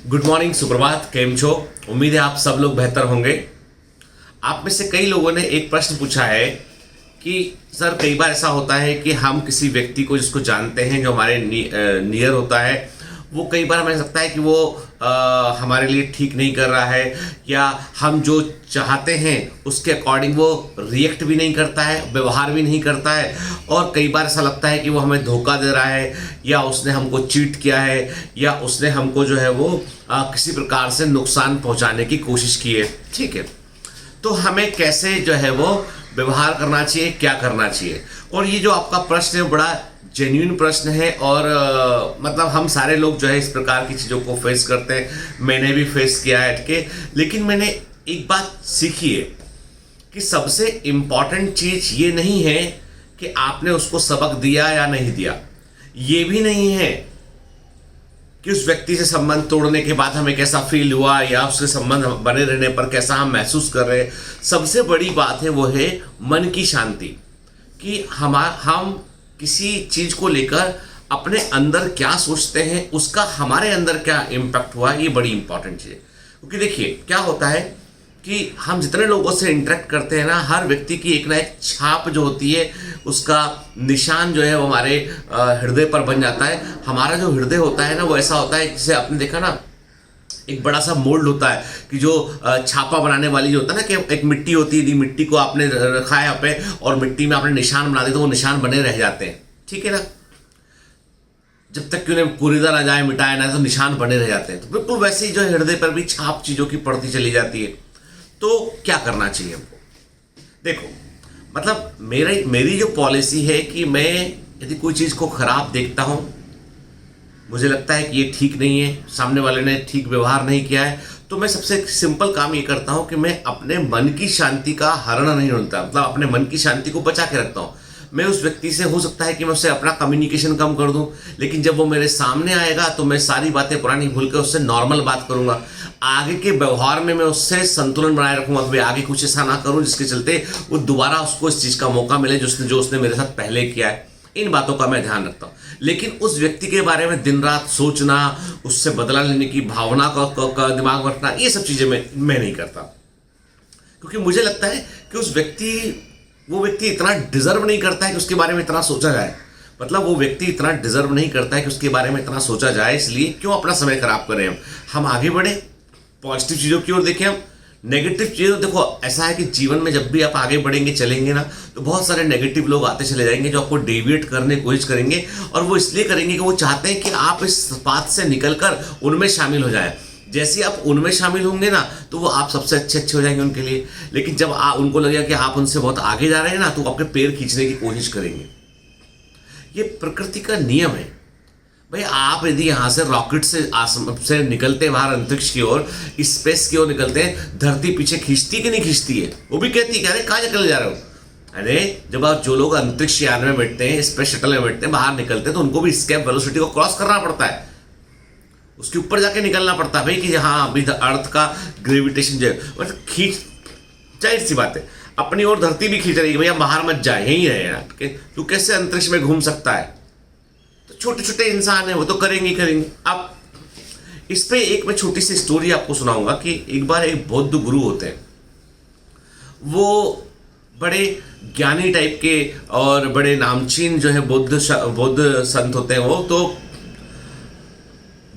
Good morning, सुप्रभात, केम छो। उम्मीद है आप सब लोग बेहतर होंगे। आप में से कई लोगों ने एक प्रश्न पूछा है कि सर कई बार ऐसा होता है कि हम किसी व्यक्ति को जिसको जानते हैं, जो हमारे नियर होता है, वो कई बार हमें लगता है कि वो हमारे लिए ठीक नहीं कर रहा है, या हम जो चाहते हैं उसके अकॉर्डिंग वो रिएक्ट भी नहीं करता है, व्यवहार भी नहीं करता है, और कई बार ऐसा लगता है कि वो हमें धोखा दे रहा है, या उसने हमको चीट किया है, या उसने हमको जो है वो किसी प्रकार से नुकसान पहुंचाने की कोशिश की है। ठीक है, तो हमें कैसे जो है वो व्यवहार करना चाहिए, क्या करना चाहिए? और ये जो आपका प्रश्न है बड़ा जेन्युइन प्रश्न है, और मतलब हम सारे लोग जो है इस प्रकार की चीज़ों को फेस करते हैं। मैंने भी फेस किया है, ठीक है। लेकिन मैंने एक बात सीखी है कि सबसे इम्पॉर्टेंट चीज़ ये नहीं है कि आपने उसको सबक दिया या नहीं दिया, ये भी नहीं है कि उस व्यक्ति से संबंध तोड़ने के बाद हमें कैसा फील हुआ, या उसके संबंध बने रहने पर कैसा हम महसूस कर रहे हैं। सबसे बड़ी बात है वो है मन की शांति, कि हम किसी चीज को लेकर अपने अंदर क्या सोचते हैं, उसका हमारे अंदर क्या इम्पैक्ट हुआ, ये बड़ी इंपॉर्टेंट चीज है। क्योंकि देखिए क्या होता है कि हम जितने लोगों से इंटरेक्ट करते हैं ना, हर व्यक्ति की एक ना एक छाप जो होती है, उसका निशान जो है वो हमारे हृदय पर बन जाता है। हमारा जो हृदय होता है ना, वो ऐसा होता है, जैसे आपने देखा ना, एक बड़ा सा मोल्ड होता है कि जो छापा बनाने वाली जो होता है ना, कि एक मिट्टी होती है, मिट्टी को आपने रखा है यहाँ पे और मिट्टी में आपने निशान बना दिए, तो वो निशान बने रह जाते हैं। ठीक है ना, जब तक कि उन्हें पूरी तरह जाए, मिटाया ना, तो निशान बने रह जाते हैं। तो बिल्कुल वैसे ही जो हृदय पर भी छाप चीजों की पड़ती चली जाती है। तो क्या करना चाहिए हमको? देखो, मतलब मेरी जो पॉलिसी है कि मैं यदि कोई चीज को खराब देखता हूं, मुझे लगता है कि ये ठीक नहीं है, सामने वाले ने ठीक व्यवहार नहीं किया है, तो मैं सबसे सिंपल काम ये करता हूं कि मैं अपने मन की शांति का हरण नहीं ढूंढता, मतलब अपने मन की शांति को बचा के रखता हूं। मैं उस व्यक्ति से, हो सकता है कि मैं उससे अपना कम्युनिकेशन कम कर दूं, लेकिन जब वो मेरे सामने आएगा तो मैं सारी बातें पुरानी भूल के उससे नॉर्मल बात करूंगा। आगे के व्यवहार में मैं उससे संतुलन बनाए रखूंगा, तो मैं आगे कुछ ऐसा ना करूं जिसके चलते वो दोबारा उसको इस चीज का मौका मिले जो उसने मेरे साथ पहले किया है। इन बातों का मैं ध्यान रखता हूं। लेकिन उस व्यक्ति के बारे में दिन रात सोचना, उससे बदला लेने की भावना का दिमाग में रखना, ये सब चीजें मैं नहीं करता, क्योंकि मुझे लगता है कि वो व्यक्ति इतना डिजर्व नहीं करता है कि उसके बारे में इतना सोचा जाए। मतलब वो व्यक्ति इतना डिजर्व नहीं करता है कि उसके बारे में इतना सोचा जाए, इसलिए क्यों अपना समय खराब करें। हम आगे बढ़े, पॉजिटिव चीजों की ओर देखें। हम नेगेटिव चीज़ें, देखो ऐसा है कि जीवन में जब भी आप आगे बढ़ेंगे, चलेंगे ना, तो बहुत सारे नेगेटिव लोग आते चले जाएंगे जो आपको डेविएट करने की कोशिश करेंगे, और वो इसलिए करेंगे कि वो चाहते हैं कि आप इस पाथ से निकलकर उनमें शामिल हो जाएं। जैसे ही आप उनमें शामिल होंगे ना, तो वो आप सबसे अच्छे हो जाएंगे उनके लिए। लेकिन जब उनको लगेगा कि आप उनसे बहुत आगे जा रहे हैं ना, तो आपके पैर खींचने की कोशिश करेंगे। ये प्रकृति का नियम है भाई। आप यदि यहाँ से रॉकेट से निकलते हैं बाहर अंतरिक्ष की ओर, स्पेस की ओर निकलते हैं, धरती पीछे खींचती कि नहीं खींचती है? वो भी कहती है, अरे कहाँ निकल जा रहे हो? अरे जब आप जो लोग अंतरिक्ष यान में बैठते हैं, स्पेस शटल में बैठते हैं, बाहर निकलते हैं, तो उनको भी एस्केप वेलोसिटी को क्रॉस करना पड़ता है, उसके ऊपर जाके निकलना पड़ता है भाई, कि हाँ अभी अर्थ का ग्रेविटेशन जो है मतलब खींच, जाहिर सी बात है अपनी ओर धरती भी खींच रही है, भैया बाहर मत जाए, यहीं रहे। तू कैसे अंतरिक्ष में घूम सकता है? तो छोटे छोटे इंसान है, वो तो करेंगे। अब इस पे एक मैं छोटी सी स्टोरी आपको सुनाऊंगा कि एक बार एक बौद्ध गुरु होते हैं, वो बड़े ज्ञानी टाइप के और बड़े नामचीन जो है बौद्ध संत होते हैं। वो तो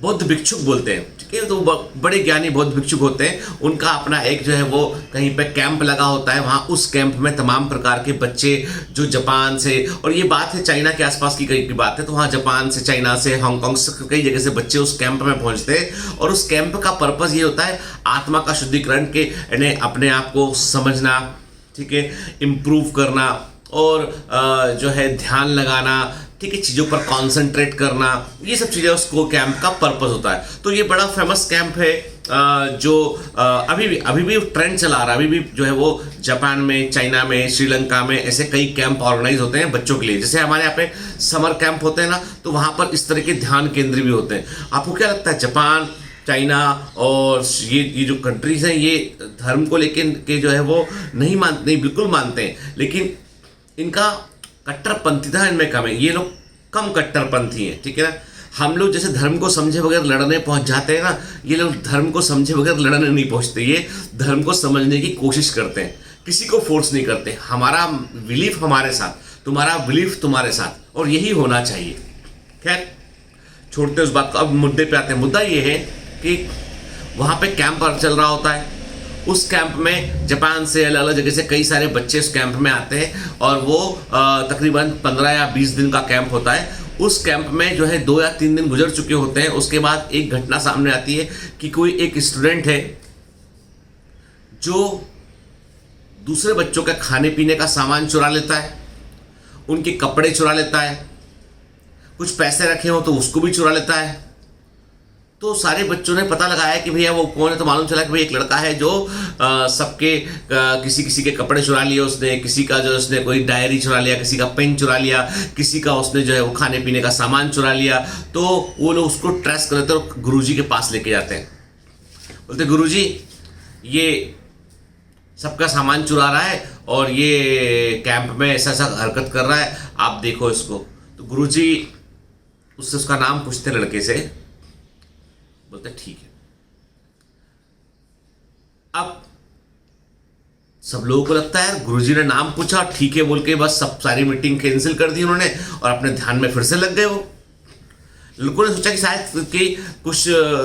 बौद्ध भिक्षुक बोलते हैं, ठीक है। तो बड़े ज्ञानी बौद्ध भिक्षुक होते हैं। उनका अपना एक जो है वो कहीं पे कैंप लगा होता है, वहाँ उस कैंप में तमाम प्रकार के बच्चे जो जापान से, और ये बात है चाइना के आसपास की कई की बात है, तो वहाँ जापान से, चाइना से, हांगकांग से, कई जगह से बच्चे उस कैंप में पहुँचते हैं। और उस कैंप का पर्पज़ ये होता है आत्मा का शुद्धिकरण के, यानी अपने आप को समझना, ठीक है, इम्प्रूव करना, और जो है ध्यान लगाना, ठीक है, चीज़ों पर कॉन्सेंट्रेट करना, ये सब चीज़ें उसको कैंप का पर्पस होता है। तो ये बड़ा फेमस कैंप है, जो अभी भी ट्रेंड चला रहा है। अभी भी जो है वो जापान में, चाइना में, श्रीलंका में ऐसे कई कैंप ऑर्गेनाइज होते हैं बच्चों के लिए। जैसे हमारे यहाँ पे समर कैंप होते हैं ना, तो वहाँ पर इस तरह के ध्यान केंद्र भी होते हैं। आपको क्या लगता है, जापान, चाइना और ये जो कंट्रीज हैं, ये धर्म को लेकर के जो है वो नहीं बिल्कुल मानते हैं, लेकिन इनका कट्टरपंथीता इनमें कम है। ये लोग कम कट्टरपंथी हैं, ठीक है ना। हम लोग जैसे धर्म को समझे बगैर लड़ने पहुंच जाते हैं ना, ये लोग धर्म को समझे बगैर लड़ने नहीं पहुंचते, ये धर्म को समझने की कोशिश करते हैं, किसी को फोर्स नहीं करते। हमारा बिलीफ हमारे साथ, तुम्हारा बिलीफ तुम्हारे साथ, और यही होना चाहिए। खैर छोड़ते उस बात को, अब मुद्दे पे आते हैं। मुद्दा ये है कि वहाँ पे कैंप चल रहा होता है। उस कैंप में जापान से अलग अलग जगह से कई सारे बच्चे उस कैंप में आते हैं और वो तकरीबन 15 या 20 दिन का कैंप होता है। उस कैंप में जो है 2 या 3 दिन गुजर चुके होते हैं। उसके बाद एक घटना सामने आती है कि कोई एक स्टूडेंट है जो दूसरे बच्चों का खाने पीने का सामान चुरा लेता है, उनके कपड़े चुरा लेता है, कुछ पैसे रखे हो तो उसको भी चुरा लेता है। तो सारे बच्चों ने पता लगाया कि भैया वो कौन है, तो मालूम चला कि भाई एक लड़का है जो सबके किसी किसी के कपड़े चुरा लिए उसने, किसी का जो उसने कोई डायरी चुरा लिया, किसी का पेन चुरा लिया, किसी का उसने जो है वो खाने पीने का सामान चुरा लिया। तो वो लोग उसको ट्रेस कर लेते हैं और गुरुजी के पास लेके जाते हैं। बोलते गुरुजी ये सबका सामान चुरा रहा है और ये कैंप में ऐसा ऐसा हरकत कर रहा है, आप देखो इसको। तो गुरुजी उससे उसका नाम पूछते लड़के से, बोलते ठीक है। अब सब लोगों को लगता है गुरुजी ने नाम पूछा और ठीक है बोल के बस सब सारी मीटिंग कैंसिल कर दी उन्होंने और अपने ध्यान में फिर से लग गए। वो लड़कों ने सोचा कि शायद कि कुछ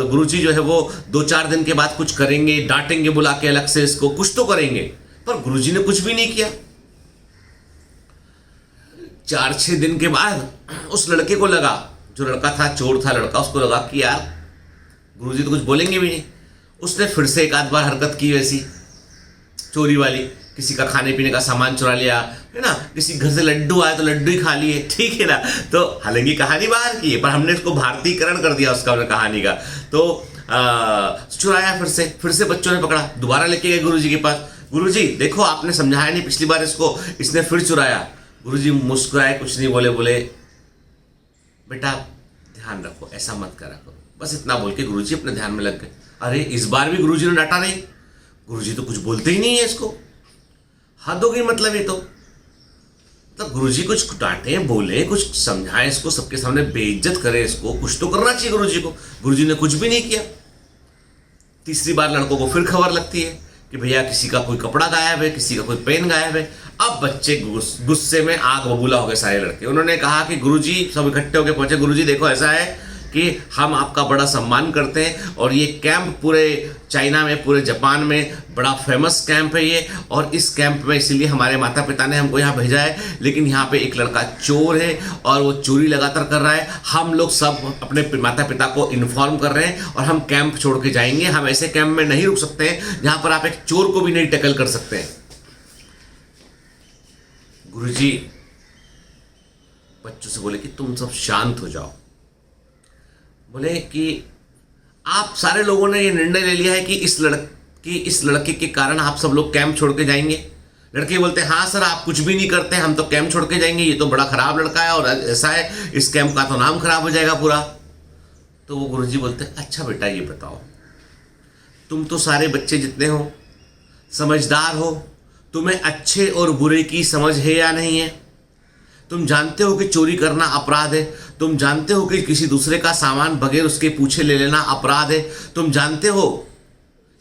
गुरुजी जो है वो 2-4 दिन के बाद कुछ करेंगे, डांटेंगे बुला के अलग से इसको, कुछ तो करेंगे। पर गुरुजी ने कुछ भी नहीं किया। 4-6 दिन के बाद उस लड़के को लगा, जो लड़का था चोर था लड़का, उसको लगा कि यार गुरुजी तो कुछ बोलेंगे भी नहीं। उसने फिर से एक आध बार हरकत की वैसी चोरी वाली, किसी का खाने पीने का सामान चुरा लिया, है ना, किसी घर से लड्डू आए तो लड्डू ही खा लिए, ठीक है ना। तो हालांकि कहानी बाहर की है पर हमने इसको भारतीयकरण कर दिया उसका कहानी का। तो चुराया, फिर से बच्चों ने पकड़ा, दोबारा लेके गए गुरुजी के पास। गुरुजी देखो आपने समझाया नहीं पिछली बार इसको, इसने फिर चुराया। गुरुजी मुस्कुराए, कुछ नहीं बोले, बोले बेटा ध्यान रखो, ऐसा मत करा करो। बस इतना बोल के गुरुजी अपने ध्यान में लग गए। अरे इस बार भी गुरुजी ने डांटा नहीं, गुरुजी तो कुछ बोलते ही नहीं है इसको। हद हो गई मतलब ये तो। मतलब गुरुजी कुछ डांटे बोले, कुछ समझाए इसको, सबके सामने बेइज्जत करे इसको, कुछ तो करना चाहिए गुरुजी को। गुरुजी ने कुछ भी नहीं किया। तीसरी बार लड़कों को फिर खबर लगती है कि भैया किसी का कोई कपड़ा गायब है, किसी का कोई पेन गायब है। अब बच्चे गुस्से में आग बबूला हो गए सारे लड़के। उन्होंने कहा कि गुरुजी, सब इकट्ठे होकर पहुंचे, गुरुजी देखो ऐसा है कि हम आपका बड़ा सम्मान करते हैं और ये कैंप पूरे चाइना में, पूरे जापान में बड़ा फेमस कैंप है ये, और इस कैंप में इसीलिए हमारे माता पिता ने हमको यहाँ भेजा है। लेकिन यहाँ पे एक लड़का चोर है और वो चोरी लगातार कर रहा है। हम लोग सब अपने माता पिता को इन्फॉर्म कर रहे हैं और हम कैंप छोड़ के जाएंगे। हम ऐसे कैंप में नहीं रुक सकते हैं जहाँ पर आप एक चोर को भी नहीं टैकल कर सकते हैं। गुरुजी बच्चों से बोले कि तुम सब शांत हो जाओ। बोले कि आप सारे लोगों ने ये निर्णय ले लिया है कि इस लड़के के कारण आप सब लोग कैंप छोड़ के जाएंगे। लड़के बोलते हैं हाँ सर, आप कुछ भी नहीं करते, हम तो कैंप छोड़ के जाएंगे, ये तो बड़ा खराब लड़का है और ऐसा है, इस कैंप का तो नाम खराब हो जाएगा पूरा। तो वो गुरुजी बोलते हैं अच्छा बेटा ये बताओ, तुम तो सारे बच्चे जितने हो समझदार हो, तुम्हें अच्छे और बुरे की समझ है या नहीं है? तुम जानते हो कि चोरी करना अपराध है, तुम जानते हो कि किसी दूसरे का सामान बगैर उसके पूछे ले लेना अपराध है, तुम जानते हो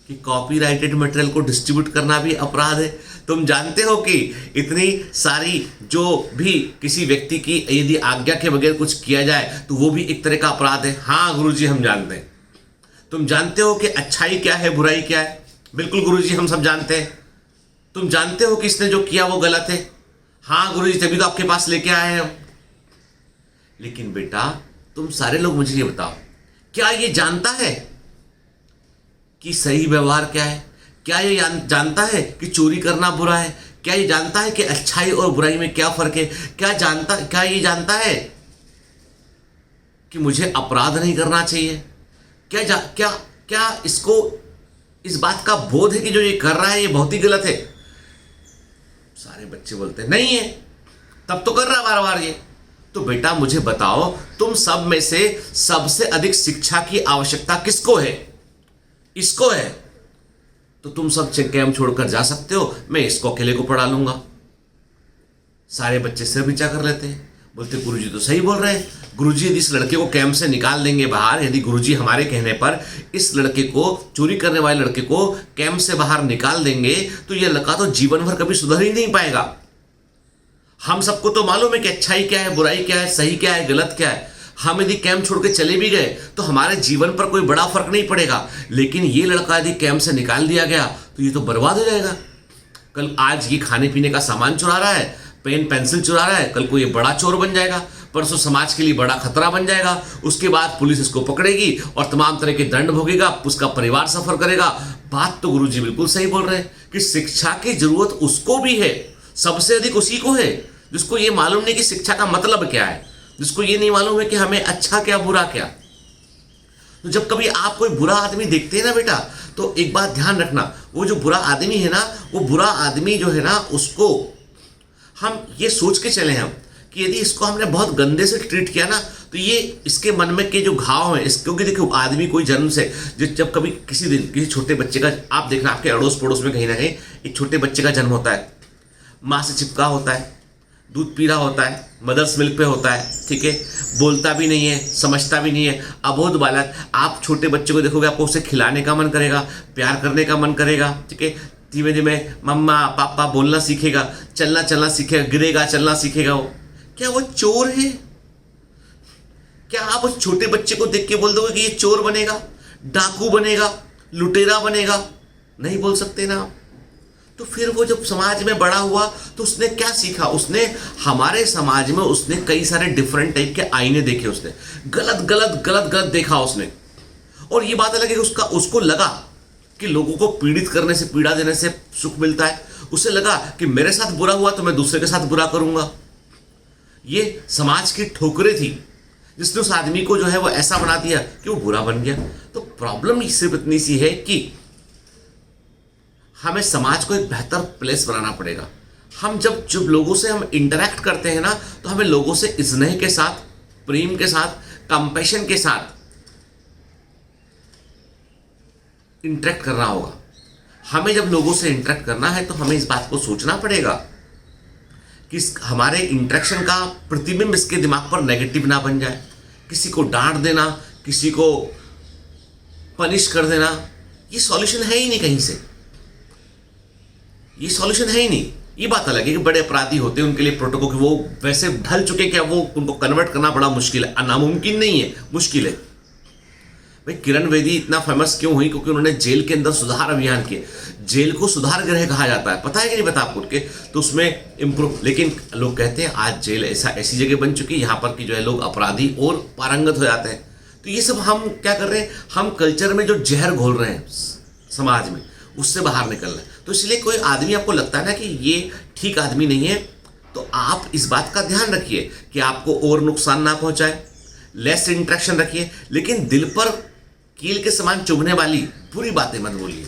कि कॉपीराइटेड मटेरियल को डिस्ट्रीब्यूट करना भी अपराध है, तुम जानते हो कि इतनी सारी जो भी किसी व्यक्ति की यदि आज्ञा के बगैर कुछ किया जाए तो वो भी एक तरह का अपराध है। हाँ गुरुजी हम जानते हैं। तुम जानते हो कि अच्छाई क्या है, बुराई क्या है? बिल्कुल गुरुजी हम सब जानते हैं। तुम जानते हो कि इसने जो किया वो गलत है? हाँ गुरुजी तभी तो आपके पास लेके आए हैं हम। लेकिन बेटा तुम सारे लोग मुझे ये बताओ, क्या ये जानता है कि सही व्यवहार क्या है? क्या ये जानता है कि चोरी करना बुरा है? क्या ये जानता है कि अच्छाई और बुराई में क्या फर्क है? क्या ये जानता है कि मुझे अपराध नहीं करना चाहिए? क्या इसको इस बात का बोध है कि जो ये कर रहा है ये बहुत ही गलत है? सारे बच्चे बोलते हैं नहीं है, तब तो कर रहा बार बार ये। तो बेटा मुझे बताओ, तुम सब में से सबसे अधिक शिक्षा की आवश्यकता किसको है? इसको है। तो तुम सब कैंप छोड़कर जा सकते हो, मैं इसको अकेले को पढ़ा लूंगा। सारे बच्चे सिर नीचा कर लेते हैं। बोलते गुरुजी तो सही बोल रहे हैं, गुरुजी यदि इस लड़के को कैंप से निकाल देंगे बाहर, यदि गुरुजी हमारे कहने पर इस लड़के को, चोरी करने वाले लड़के को कैंप से बाहर निकाल देंगे तो ये लड़का तो जीवन भर कभी सुधर ही नहीं पाएगा। हम सबको तो मालूम है कि अच्छाई क्या है, बुराई क्या है, सही क्या है, गलत क्या है। हम यदि कैंप छोड़ के चले भी गए तो हमारे जीवन पर कोई बड़ा फर्क नहीं पड़ेगा, लेकिन ये लड़का यदि कैंप से निकाल दिया गया तो ये तो बर्बाद हो जाएगा। कल आज ये खाने पीने का सामान चुरा रहा है, पेन पेंसिल चुरा रहा है, कल को ये बड़ा चोर बन जाएगा, परसों समाज के लिए बड़ा खतरा बन जाएगा। उसके बाद पुलिस इसको पकड़ेगी और तमाम तरह के दंड भोगेगा, उसका परिवार सफर करेगा। बात तो गुरुजी बिल्कुल सही बोल रहे हैं कि शिक्षा की जरूरत उसको भी है, सबसे अधिक उसी को है जिसको ये मालूम नहीं कि शिक्षा का मतलब क्या है, जिसको ये नहीं मालूम है कि हमें अच्छा क्या बुरा क्या। तो जब कभी आप कोई बुरा आदमी देखते हैं ना बेटा, तो एक बात ध्यान रखना, वो जो बुरा आदमी है ना, वो बुरा आदमी जो है ना, उसको हम ये सोच के चले हम कि यदि इसको हमने बहुत गंदे से ट्रीट किया ना तो ये इसके मन में के जो घाव हैं, क्योंकि देखो आदमी कोई जन्म से जब कभी किसी दिन किसी छोटे बच्चे का, आप देखना आपके अड़ोस पड़ोस में कहीं ना कहीं एक छोटे बच्चे का जन्म होता है, माँ से चिपका होता है, दूध पी रहा होता है, मदर्स मिल्क पे होता है, ठीक है, बोलता भी नहीं है, समझता भी नहीं है, अबोध बालक। आप छोटे बच्चे को देखोगे, आपको उसे खिलाने का मन करेगा, प्यार करने का मन करेगा, ठीक है, धीमे धीमे मम्मा पापा बोलना सीखेगा, चलना सीखेगा, गिरेगा चलना सीखेगा। वो क्या वो चोर है? क्या आप उस छोटे बच्चे को देख के बोल दोगे कि ये चोर बनेगा, डाकू बनेगा, लुटेरा बनेगा? नहीं बोल सकते ना। तो फिर वो जब समाज में बड़ा हुआ तो उसने क्या सीखा? उसने हमारे समाज में उसने कई सारे डिफरेंट टाइप के आईने देखे, उसने गलत गलत गलत गलत देखा उसने। और ये बात अलग है कि उसको लगा कि लोगों को पीड़ित करने से, पीड़ा देने से सुख मिलता है। उसे लगा कि मेरे साथ बुरा हुआ तो मैं दूसरे के साथ बुरा करूंगा। ये समाज की ठोकरें थी जिसने उस आदमी को जो है वो ऐसा बना दिया कि वो बुरा बन गया। तो प्रॉब्लम सिर्फ इतनी सी है कि हमें समाज को एक बेहतर प्लेस बनाना पड़ेगा। हम जब लोगों से हम इंटरेक्ट करते हैं ना, तो हमें लोगों से स्नेह के साथ, प्रेम के साथ, कंपैशन के साथ इंटरेक्ट करना होगा। हमें जब लोगों से इंटरेक्ट करना है तो हमें इस बात को सोचना पड़ेगा कि हमारे इंटरेक्शन का प्रतिबिंब इसके दिमाग पर नेगेटिव ना बन जाए। किसी को डांट देना, किसी को पनिश कर देना, ये सॉल्यूशन है ही नहीं कहीं से, ये सॉल्यूशन है ही नहीं। ये बात अलग है कि बड़े अपराधी होते हैं, उनके लिए प्रोटोकॉल वो वैसे ढल चुके हैं कि अब वो उनको कन्वर्ट करना बड़ा मुश्किल है, नामुमकिन नहीं है, मुश्किल है। भाई किरण बेदी इतना फेमस क्यों हुई? क्योंकि उन्होंने जेल के अंदर सुधार अभियान किए। जेल को सुधार गृह कहा जाता है, पता है कि नहीं पता आपको? तो उसमें इम्प्रूव, लेकिन लोग कहते हैं आज जेल ऐसी जगह बन चुकी है यहाँ पर कि जो है लोग अपराधी और पारंगत हो जाते हैं। तो ये सब हम क्या कर रहे हैं? हम कल्चर में जो जहर घोल रहे हैं समाज में, उससे बाहर निकल रहे हैं। तो इसलिए कोई आदमी आपको लगता है ना कि ये ठीक आदमी नहीं है, तो आप इस बात का ध्यान रखिए कि आपको और नुकसान ना पहुंचाए, लेस इंटरेक्शन रखिए, लेकिन दिल पर कील के समान चुभने वाली बुरी बातें मत बोलिए।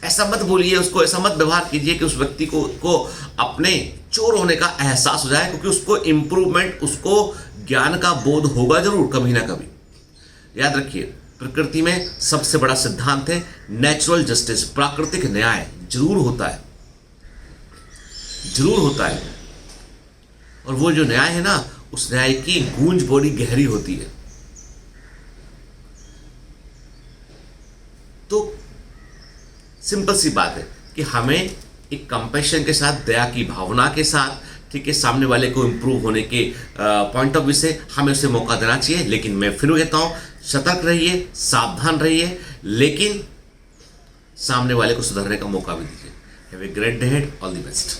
ऐसा मत बोलिए, उसको ऐसा मत व्यवहार कीजिए कि उस व्यक्ति को अपने चोर होने का एहसास हो जाए, क्योंकि उसको इम्प्रूवमेंट, उसको ज्ञान का बोध होगा जरूर कभी ना कभी। याद रखिए, प्रकृति में सबसे बड़ा सिद्धांत है नेचुरल जस्टिस, प्राकृतिक न्याय जरूर होता है, जरूर होता है। और वो जो न्याय है ना, उस न्याय की गूंज बड़ी गहरी होती है। तो सिंपल सी बात है कि हमें एक कंपैशन के साथ, दया की भावना के साथ, ठीक है, सामने वाले को इम्प्रूव होने के पॉइंट ऑफ व्यू से हमें उसे मौका देना चाहिए। लेकिन मैं फिर कहता हूँ, सतर्क रहिए, सावधान रहिए, लेकिन सामने वाले को सुधरने का मौका भी दीजिए। Have a great day, all the best.